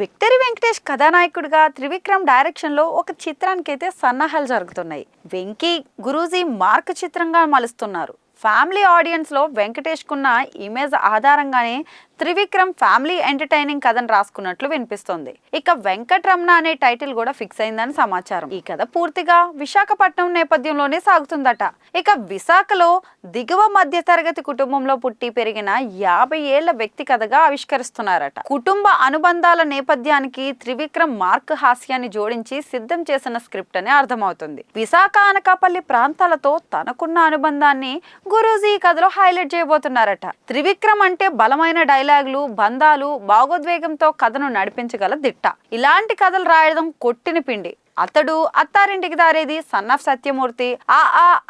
Victory Venkatesh కథానాయకుడిగా Trivikram direction లో ఒక చిత్రానికి అయితే సన్నాహాలు జరుగుతున్నాయి. వెంకీ గురూజీ మార్క్ చిత్రంగా మలుస్తున్నారు. ఫ్యామిలీ ఆడియన్స్ లో వెంకటేష్ కున్న ఇమేజ్ ఆధారంగానే త్రివిక్రమ్ ఫ్యామిలీ ఎంటర్టైనింగ్ కథను రాసుకున్నట్లు వినిపిస్తోంది. ఇక వెంకటరమణ అనే టైటిల్ కూడా ఫిక్స్ అయిందని సమాచారం. ఈ కథ పూర్తిగా విశాఖపట్నం నేపథ్యంలోనే సాగుతుందట. ఇక విశాఖలో దిగువ మధ్య తరగతి కుటుంబంలో పుట్టి పెరిగిన 50 ఏళ్ల వ్యక్తి కథగా ఆవిష్కరిస్తున్నారట. కుటుంబ అనుబంధాల నేపథ్యానికి త్రివిక్రమ్ మార్క్ హాస్యాన్ని జోడించి సిద్ధం చేసిన స్క్రిప్ట్ అని అర్థమవుతుంది. విశాఖ అనకాపల్లి ప్రాంతాలతో తనకున్న అనుబంధాన్ని గురూజీ ఈ కథలో హైలైట్ చేయబోతున్నారట. త్రివిక్రమ్ అంటే బలమైన డైలాగులు, బంధాలు, భావోద్వేగంతో కథను నడిపించగల దిట్ట. ఇలాంటి కథలు రాయడం కొట్టిన పిండి. అతడు, అత్తారింటికి దారేది, సన్ ఆఫ్ సత్యమూర్తి,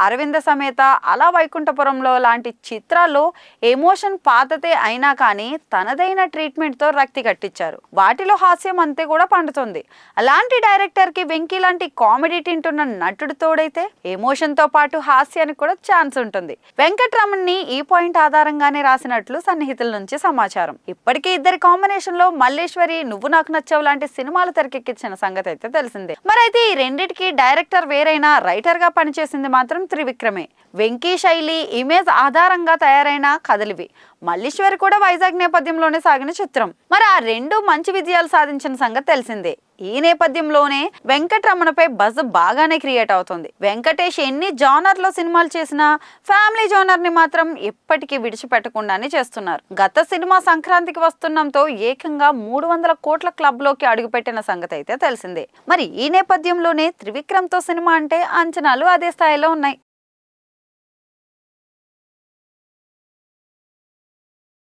అరవింద సమేత, అలా వైకుంఠపురంలో లాంటి చిత్రాల్లో ఎమోషన్ పాతతే అయినా కానీ తనదైన ట్రీట్మెంట్ తో రక్తి కట్టించారు. వాటిలో హాస్యం అంతే కూడా పండుతుంది. అలాంటి డైరెక్టర్ కి వెంకీ లాంటి కామెడీ తింటున్న నటుడు తోడైతే ఎమోషన్ తో పాటు హాస్యానికి కూడా ఛాన్స్ ఉంటుంది. వెంకటరమణ్ని ఈ పాయింట్ ఆధారంగానే రాసినట్లు సన్నిహితుల నుంచి సమాచారం. ఇప్పటికే ఇద్దరి కాంబినేషన్ లో మల్లేశ్వరి, నువ్వు నాకు నచ్చావు లాంటి సినిమాలు తెరకెక్కించిన సంగతి అయితే తెలిసిందే. అయితే ఈ రెండిటికి డైరెక్టర్ వేరైనా రైటర్ గా పనిచేసింది మాత్రం త్రివిక్రమే. వెంకీ శైలి, ఇమేజ్ ఆధారంగా తయారైన కథలివి. మల్లీశ్వరి కూడా వైజాగ్ నేపథ్యంలోనే సాగిన చిత్రం. మరి ఆ రెండు మంచి విజయాలు సాధించిన సంగతి తెలిసిందే. ఈ నేపథ్యంలోనే వెంకటరమణపై బజ్ బాగానే క్రియేట్ అవుతుంది. వెంకటేష్ ఎన్ని జానర్ లో సినిమాలు చేసినా ఫ్యామిలీ జానర్ ని మాత్రం ఎప్పటికీ విడిచిపెట్టకుండానే చేస్తున్నారు. గత సినిమా సంక్రాంతికి వస్తుండటంతో ఏకంగా 300 కోట్ల క్లబ్ లోకి అడుగుపెట్టిన సంగతి అయితే తెలిసిందే. మరి ఈ నేపథ్యంలోనే త్రివిక్రమ్ తో సినిమా అంటే అంచనాలు అదే స్థాయిలో ఉన్నాయి.